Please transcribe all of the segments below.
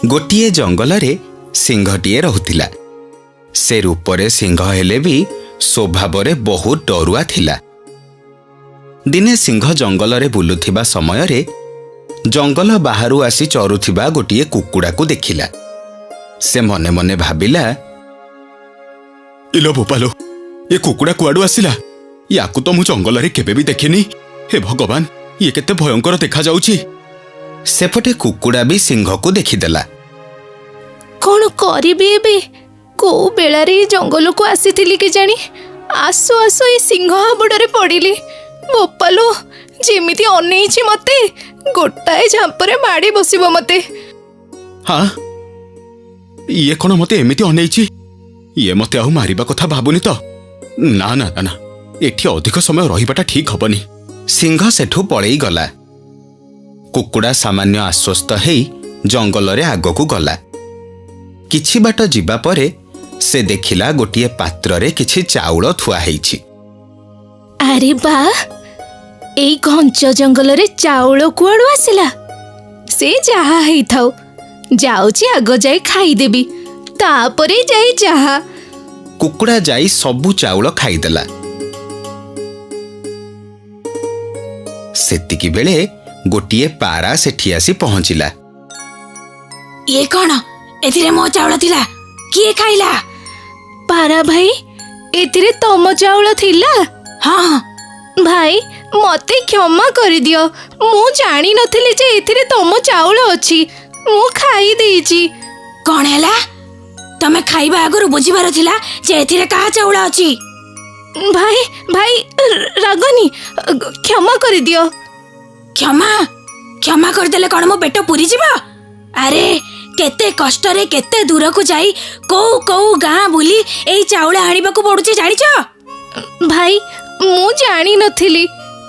गोटिए जंगल रे सिंहटीए रहुथिला। से रूपरे सिंह हेले भी स्वभाव रे बहुत डरुआ थिला। दिने सिंह जंगल रे बुलुथिबा समय रे जंगल बाहरु आसी चरुथिबा गोटिए कुकुड़ा को देखिला। से मने मने भाबिला, इलो भोपालो, ये कुकुड़ा कुआडू आसिला? याकू तो मु जंगल रे केबे भी देखिनी। हे भगवान, ये केते भयंकर देखा जाउची। सेपटे कुकुड़ा भी सिंह को देखिदेला। कौन करिबी एबे? को बेलारे जंगल को आसीथिली के जानी आसु आसु ए सिंह हाबुडरे पड़िली। बोपालो, जेमिति अनेइछि मते गोटाए झांपरे माड़ी बसिबो मते। हाँ, ये कौन मते एमिति अनेइछि? ये मते आउ मारिबा कथा भाबुनी तो? ना ना ना, एठी अधिक समय रहिबाटा ठीक हबनी। सिंह सेठू पळेई गला। कुकुड़ा सामान्य आश्वस्त हेई जंगल रे आगकू गला। किछि बाट जिबा परे से देखिला गोटिए पात्र रे किछि चाउଳ थुआ हेइछि। अरे बा, एई घंच जंगल रे चाउଳ कुआडू आसिला? से जहा हेई थाउ, जाउची आगो जाई खाई देबी, तापरे जाई जहा। कुकुड़ा जाई सबु चाउଳ खाईदेला। सेतिकी बेले गोटिए पारा सेठी आसी पहुंचिला। ये कौन? एथिरे मो चाउଳ थिला, किए खाइला? पारा भाई, एथिरे तम चाउଳ थिला? हाँ भाई, मते क्षमा कर दियो। मु जानी नथिली जे एथिरे तम चाउळ अछि। मु खाई देइछि। कोन हैला? तमे खाइबा आगरु बुझिबार थिला जे एथिरे का चाउळ अछि। भाई भाई रागनी, क्षमा कर दियो। क्षमा क्षमा कर देले कोन मो पेट पुरी जिबा? अरे केते कष्ट रे केते दूर को जाई को को गां बुली एई चाउळ आनिबा को पडुची जानिछ? भाई मु जानी नथिली।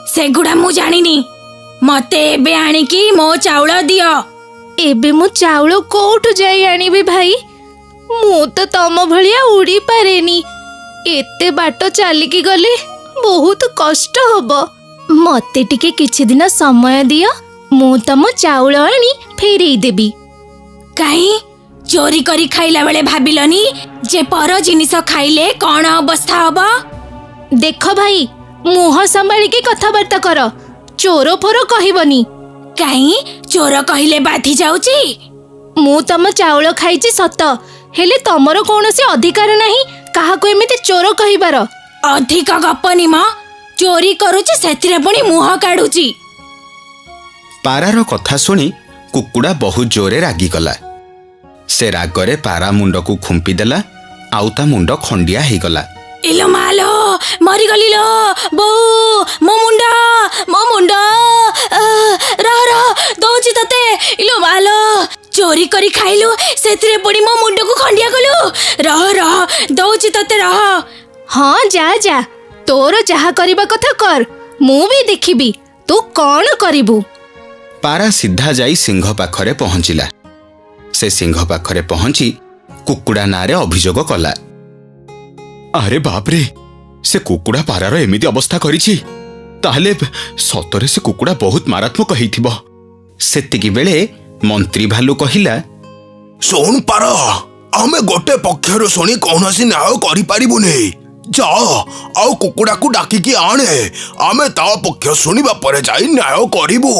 सेगुडा मु जानिनी। मते एबे आनी की मो चाउळ दियो। एबे मु चाउळ कोठु जाई आनिबी भाई? मु तो तम भलिया उड़ी पारेनी। एते बाट चालिकी गले बहुत कष्ट हबो। मते टिके किछि दिन समय दियो, मु तम चाउळ आनी फेरेई देबी। काई चोरी करी खाइला बेले भाबिलनी जे पर जिनिस खाइले कोन अवस्था हबो? देखो भाई, मुह संभाली के कथाबार्ता कर। चोर फोर कहबनी। काई चोर कहिले बाधी जाउची? मु तम चाउळ खाइची सत, हेले तमरो कोनोसी अधिकार नाही काहाको एमिते चोर कहिबार। अधिक गपनी म, चोरी करूची सेथिरे पुणी मुह काढुची। पारार कथा सुनी कुकुड़ा बहुत जोरे रागी गला। से रागरे पारा मुंड को खुंपी देला, आउ ता मुंड खंडिया हे गला। इलो मालो, मरी गली लो बो, मो मुंड रह रह दौची तते। इलो मालो, चोरी करी खाइलु सेथिरे पुणी मो मुंड को खंडिया गलु। रह रह दौची तते रह। हाँ जा जा, तोर जहा करिबा कथा कर, मु भी देखिबी तू कौन करिबू। पारा सीधा जाई सिंह पाखरे पहुंचिला। से सिंह पाखरे पहुंची कुकुड़ा नारे अभियोग कला। अरे बाप रे, से कुकुड़ा पारार एमिति अवस्था करिछि, ताहले सतरे से कुकुड़ा बहुत मारात्मक हेइथिबो। सेतिकी बेले मंत्री भालू कहिला, सुन पारा, आमे गोटे पक्षर सुनी कौनसी न्याय करि पारिबुनी। जा आउ कुकुड़ा को डाकी की आणे, आमे ता पक्ष सुनिबा परे जाई न्याय करिबु।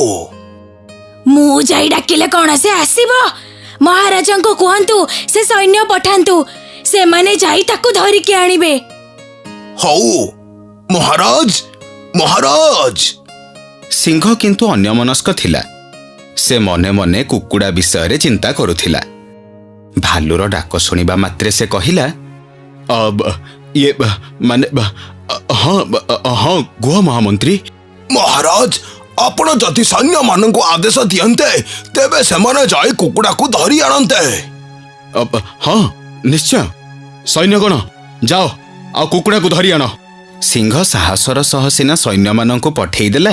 मु जाई डाकिले कोन से आसीबो? महाराजन को कहंतु से सैन्य पठांतु, से माने जाई ताकू धरि के आनिबे। हौ महाराज, महाराज। सिंह किंतु अन्यमनस्क थिला। से मने मने कुकुड़ा विषय रे चिंता करुथिला। भालुर डाक सुनिबा मात्रे से कहिला, अब ये माने हाँ गुह महामंत्री। महाराज, आपण जदि सैन्य मान को आदेश दियंते तेबे सेमाने जाई कुकुड़ा को धरि आनंते। अब हाँ निश्चय, सैन्यगण जाओ आ कुकुड़ा को धरि आन। सिंह साहसर सह सिना सैन्य मान को पठेई देला,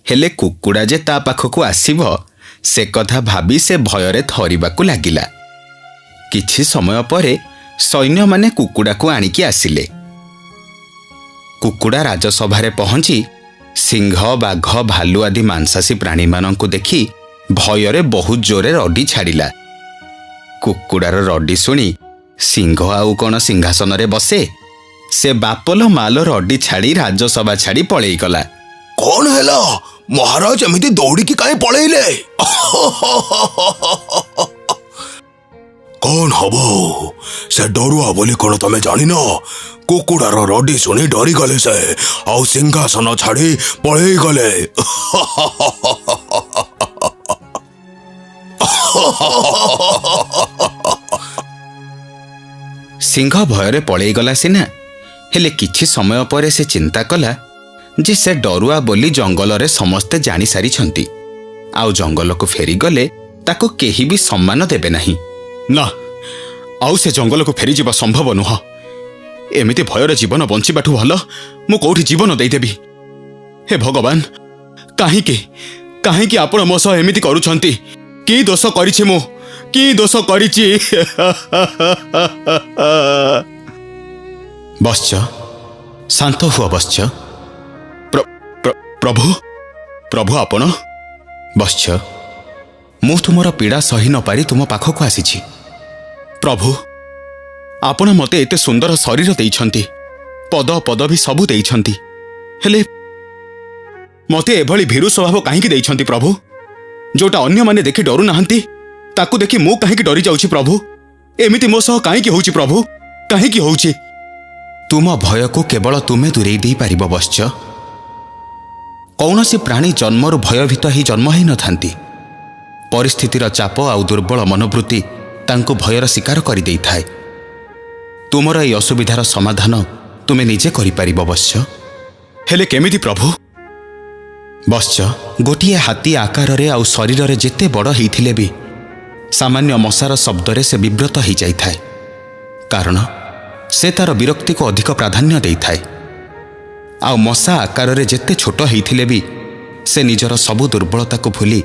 हेले कुकुड़ा जे ता पाखकू आसीबो से कथा भाबी से भयरे थरिबाकू लागिला। किछि समय परे सैन्य माने कुकुड़ा को आनिकी आसिले। कुकुड़ा राजसभारे पहुंची सिंह बाघ भालू आदि मांसासी प्राणीमानंकु देखि भୟରେ बहुत जोरे रडी छाड़िला। कुकुड़ार रडी शुणी सिंह आउ कौन सिंहासन रे बसे, से बापल माल रडी छाड़ी राजसभा छाड़ी पलई गला। कौन हैला महाराज एमिति दौड़िकी काहे पळेइले? कौन हबो से डरुआ बोली कौन तमे जानिन? कुकुड़ार रडी शुणी डरी गले से आउ सिंहासन छाड़ी पळेई गले। सिंह भୟରେ पलई गला सिना, हेले किछि समय परे से चिंता कला जे से डरुआ बोली जंगल रे समस्ते जानी सारी छंती, आउ जंगल को फेरी गले ताको केही भी सम्मान देबे नहीं। ना, आउ से जंगल को फेरी जीवा संभव नुह। एमिति भयर जीवन बंचिबाठु भल मु कोठी जीवन देदेबी। हे भगवान, काहीकि आपण मो सह एमिति करूछंती? की दोष करिछि मु? की दोष करिछि? बश्च, शांत हुआ बश्च। प्रभु प्रभु आपण बश्च, मु तुमर पीड़ा सही न पारी तुम पाखक आसीछि। प्रभु, आपण मते एते सुंदर शरीर देइछंती, पद पदवी सबु देइछंती, हेले मते एभली भीरु स्वभाव काहीकि देइछंती प्रभु? जोटा अन्य माने देखि डरु नाहंती ताकू देखि मु काहीकि डरी जाउछि प्रभु? एमिति मो सह काहीकि होउछि प्रभु? काहीकि होउछि? तुम भय को केवल तुमे दूरेई देई पारिबो बश्च। कौनसी प्राणी जन्मरु भयभीत ही जन्म ही न थांती। परिस्थितिर चाप आउ दुर्बल मनोवृत्ति तांको भयर शिकार करि देई थाए। तुमर ए असुविधार समाधान तुमे निजे करि पारिबो बश्च। हेले केमिति प्रभु? बश्च, गोटिए हाथी आकार रे आउ शरीर रे जेते बड़ हेइथिले भी सामान्य मशार शब्द रे से विव्रत हो जाई थाए, कारण से तार विरक्ति को अधिक प्राधान्य देई थाए। आउ मशा आकार रे जेते छोट हेइथिले भी से निजर सबु दुर्बलता को भूली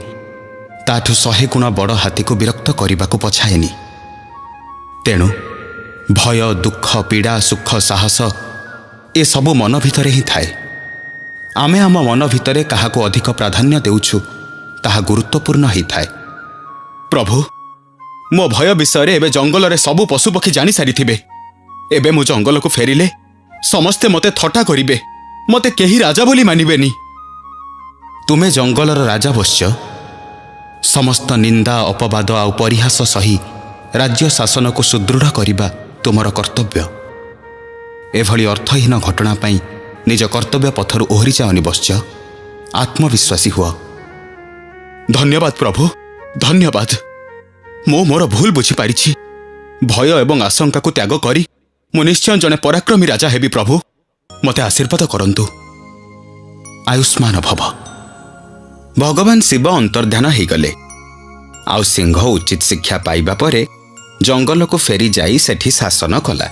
ताठु 100 गुण बड़ हाथी को विरक्त करने को पछाएनी। तेणु भय, दुख, पीड़ा, सुख, साहस ए सबु मन भितर ही थाए। आमे आम मन भितरे काहाको अधिक प्राधान्य देउछु ताहा गुरुत्वपूर्ण ही थाए। प्रभु, मो भय विषय रे एबे जंगल रे सबु पशुपक्षी जानी सारी थिबे। एबे मु जंगल को फेरिले समस्ते मते थट्टा करिबे, मते केही राजा बोली मानिबेनी। तुमे जंगलर राजा बश्च। समस्त निंदा, अपवाद आउ परिहास सही राज्य शासन को सुदृढ़ करिबा तुमर कर्तव्य। एभली अर्थहीन घटना पाई निज कर्तव्य पथरु ओहरी जाओनी बश्च। आत्मविश्वासी हुआ। धन्यवाद प्रभु, धन्यवाद। मो मोर भूल बुझी पारिछि। भय एवं आशंका को त्याग करी मु निश्चय जने पराक्रमी राजा हेबी। प्रभु, मते आशीर्वाद करंतु। आयुष्मान भव। भगवान शिव अंतर्ध्यान हो गले। आउ सिंह उचित शिक्षा पाइबा परे जंगल को फेरी जाई सेठी शासन कला।